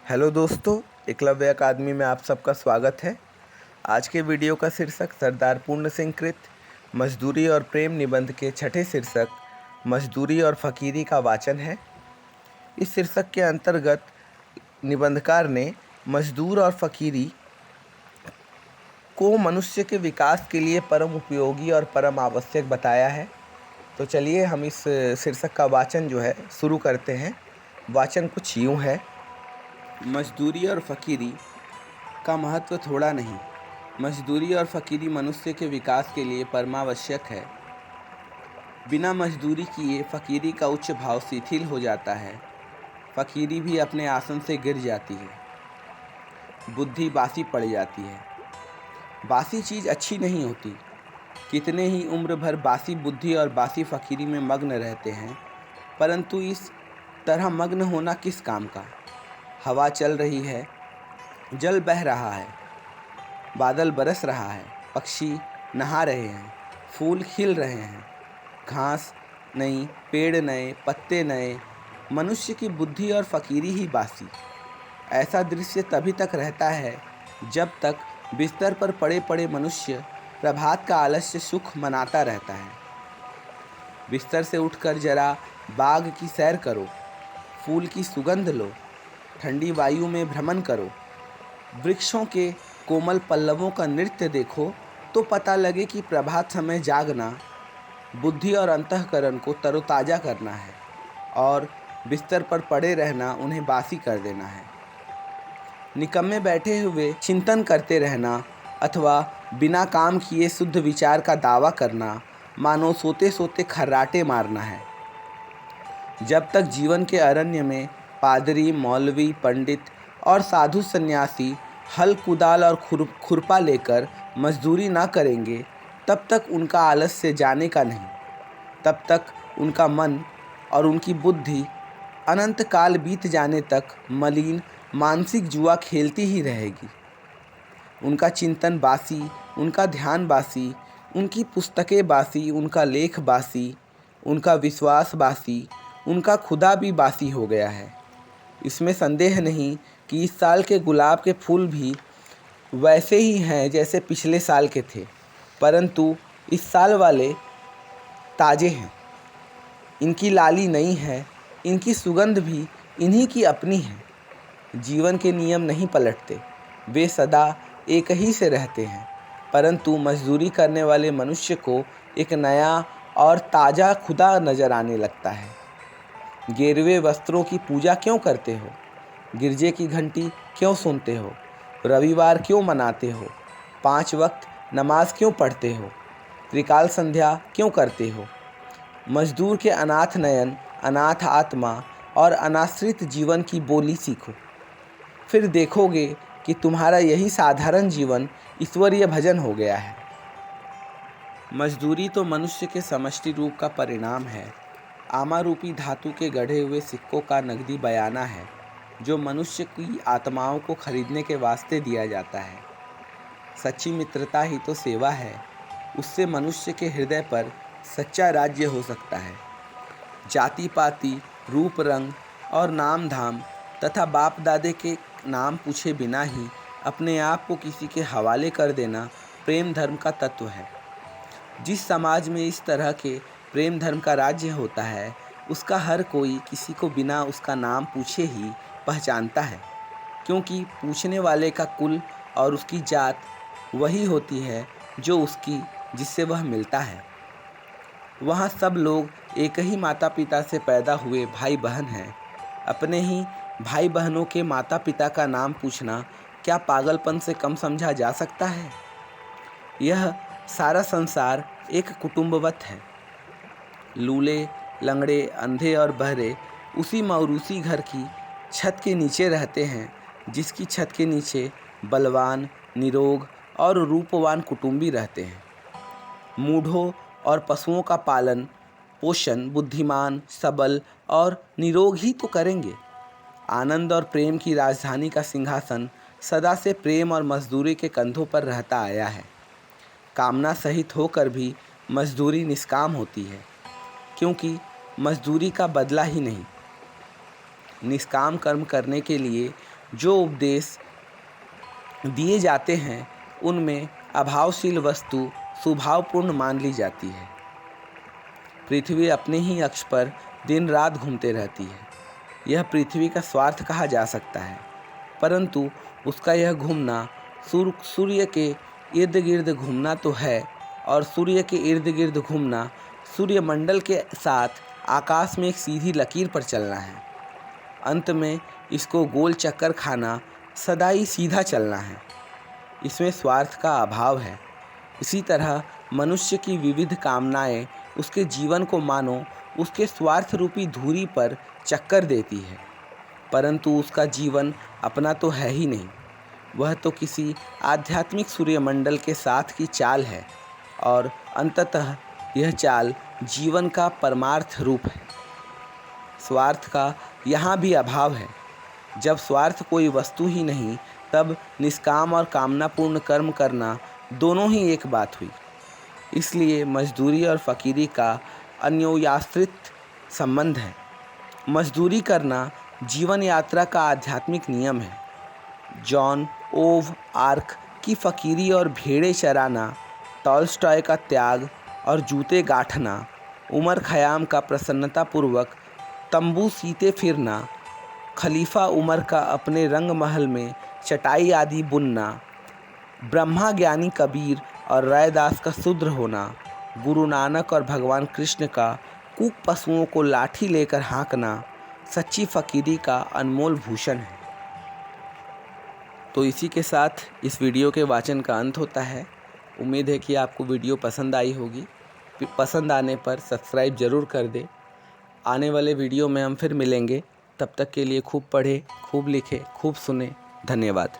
Hello दोस्तों, एकलव्य अकादमी में आप सबका स्वागत है। आज के वीडियो का शीर्षक सरदार पूर्ण सिंह कृत मजदूरी और प्रेम निबंध के छठे शीर्षक मजदूरी और फकीरी का वाचन है। इस शीर्षक के अंतर्गत निबंधकार ने मजदूर और फकीरी को मनुष्य के विकास के लिए परम उपयोगी और परम आवश्यक बताया है। तो चलिए हम इस शीर्षक का वाचन जो है शुरू करते हैं। वाचन कुछ यूँ है। मजदूरी और फकीरी का महत्व थोड़ा नहीं। मजदूरी और फकीरी मनुष्य के विकास के लिए परमावश्यक है। बिना मजदूरी किए फकीरी का उच्च भाव शिथिल हो जाता है। फकीरी भी अपने आसन से गिर जाती है। बुद्धि बासी पड़ जाती है। बासी चीज़ अच्छी नहीं होती। कितने ही उम्र भर बासी बुद्धि और बासी फकीरी में मग्न रहते हैं, परंतु इस तरह मग्न होना किस काम का। हवा चल रही है, जल बह रहा है, बादल बरस रहा है, पक्षी नहा रहे हैं, फूल खिल रहे हैं, घास नई, पेड़ नए, पत्ते नए, मनुष्य की बुद्धि और फकीरी ही बासी। ऐसा दृश्य तभी तक रहता है जब तक बिस्तर पर पड़े पड़े मनुष्य प्रभात का आलस्य सुख मनाता रहता है। बिस्तर से उठकर जरा बाग की सैर करो, फूल की सुगंध लो, ठंडी वायु में भ्रमण करो, वृक्षों के कोमल पल्लवों का नृत्य देखो, तो पता लगे कि प्रभात समय जागना बुद्धि और अंतःकरण को तरोताज़ा करना है और बिस्तर पर पड़े रहना उन्हें बासी कर देना है। निकम्मे बैठे हुए चिंतन करते रहना अथवा बिना काम किए शुद्ध विचार का दावा करना मानो सोते सोते खर्राटे मारना है। जब तक जीवन के अरण्य में पादरी, मौलवी, पंडित और साधु सन्यासी हल, कुदाल और खुरपा लेकर मजदूरी ना करेंगे, तब तक उनका आलस्य जाने का नहीं। तब तक उनका मन और उनकी बुद्धि अनंत काल बीत जाने तक मलिन मानसिक जुआ खेलती ही रहेगी। उनका चिंतन बासी, उनका ध्यान बासी, उनकी पुस्तकें बासी, उनका लेख बासी, उनका विश्वास बासी, उनका खुदा भी बासी हो गया है। इसमें संदेह नहीं कि इस साल के गुलाब के फूल भी वैसे ही हैं जैसे पिछले साल के थे, परंतु इस साल वाले ताज़े हैं। इनकी लाली नई है, इनकी सुगंध भी इन्हीं की अपनी है। जीवन के नियम नहीं पलटते, वे सदा एक ही से रहते हैं, परंतु मजदूरी करने वाले मनुष्य को एक नया और ताज़ा खुदा नज़र आने लगता है। गेरुए वस्त्रों की पूजा क्यों करते हो? गिरजे की घंटी क्यों सुनते हो? रविवार क्यों मनाते हो? 5 वक्त नमाज क्यों पढ़ते हो? त्रिकाल संध्या क्यों करते हो? मजदूर के अनाथ नयन, अनाथ आत्मा और अनाश्रित जीवन की बोली सीखो। फिर देखोगे कि तुम्हारा यही साधारण जीवन ईश्वरीय भजन हो गया है। मजदूरी तो मनुष्य के समष्टि रूप का परिणाम है। आमा रूपी धातु के गढ़े हुए सिक्कों का नकदी बयाना है, जो मनुष्य की आत्माओं को खरीदने के वास्ते दिया जाता है। सच्ची मित्रता ही तो सेवा है। उससे मनुष्य के हृदय पर सच्चा राज्य हो सकता है। जाति पाति, रूप रंग और नाम धाम तथा बाप दादे के नाम पूछे बिना ही अपने आप को किसी के हवाले कर देना प्रेम धर्म का तत्व है। जिस समाज में इस तरह के प्रेम धर्म का राज्य होता है, उसका हर कोई किसी को बिना उसका नाम पूछे ही पहचानता है, क्योंकि पूछने वाले का कुल और उसकी जात वही होती है जो उसकी जिससे वह मिलता है। वहाँ सब लोग एक ही माता पिता से पैदा हुए भाई बहन हैं। अपने ही भाई बहनों के माता पिता का नाम पूछना क्या पागलपन से कम समझा जा सकता है? यह सारा संसार एक कुटुंबवत है। लूले, लंगड़े, अंधे और बहरे उसी मौरूसी घर की छत के नीचे रहते हैं, जिसकी छत के नीचे बलवान, निरोग और रूपवान कुटुंबी रहते हैं। मूढ़ों और पशुओं का पालन पोषण बुद्धिमान, सबल और निरोग ही तो करेंगे। आनंद और प्रेम की राजधानी का सिंहासन सदा से प्रेम और मजदूरी के कंधों पर रहता आया है। कामना सहित होकर भी मजदूरी निष्काम होती है, क्योंकि मजदूरी का बदला ही नहीं। निष्काम कर्म करने के लिए जो उपदेश दिए जाते हैं उनमें अभावशील वस्तु स्वभावपूर्ण मान ली जाती है। पृथ्वी अपने ही अक्ष पर दिन रात घूमते रहती है। यह पृथ्वी का स्वार्थ कहा जा सकता है, परंतु उसका यह घूमना सूर्य के इर्द गिर्द घूमना तो है, और सूर्य के इर्द गिर्द घूमना सूर्यमंडल के साथ आकाश में एक सीधी लकीर पर चलना है। अंत में इसको गोल चक्कर खाना, सदा ही सीधा चलना है। इसमें स्वार्थ का अभाव है। इसी तरह मनुष्य की विविध कामनाएं उसके जीवन को मानो उसके स्वार्थ रूपी धुरी पर चक्कर देती है, परंतु उसका जीवन अपना तो है ही नहीं। वह तो किसी आध्यात्मिक सूर्यमंडल के साथ की चाल है, और अंततः यह चाल जीवन का परमार्थ रूप है। स्वार्थ का यहाँ भी अभाव है। जब स्वार्थ कोई वस्तु ही नहीं, तब निष्काम और कामनापूर्ण कर्म करना दोनों ही एक बात हुई। इसलिए मजदूरी और फकीरी का अन्योन्याश्रित संबंध है। मजदूरी करना जीवन यात्रा का आध्यात्मिक नियम है। जॉन ओव आर्क की फकीरी और भेड़ें चराना, टॉलस्टॉय का त्याग और जूते गांठना, उमर खयाम का प्रसन्नतापूर्वक तंबू सीते फिरना, खलीफा उमर का अपने रंग महल में चटाई आदि बुनना, ब्रह्मा ज्ञानी कबीर और रैदास का शूद्र होना, गुरु नानक और भगवान कृष्ण का कुक पशुओं को लाठी लेकर हाँकना सच्ची फकीरी का अनमोल भूषण है। तो इसी के साथ इस वीडियो के वाचन का अंत होता है। उम्मीद है कि आपको वीडियो पसंद आई होगी। पसंद आने पर सब्सक्राइब ज़रूर कर दें। आने वाले वीडियो में हम फिर मिलेंगे। तब तक के लिए खूब पढ़ें, खूब लिखें, खूब सुने। धन्यवाद।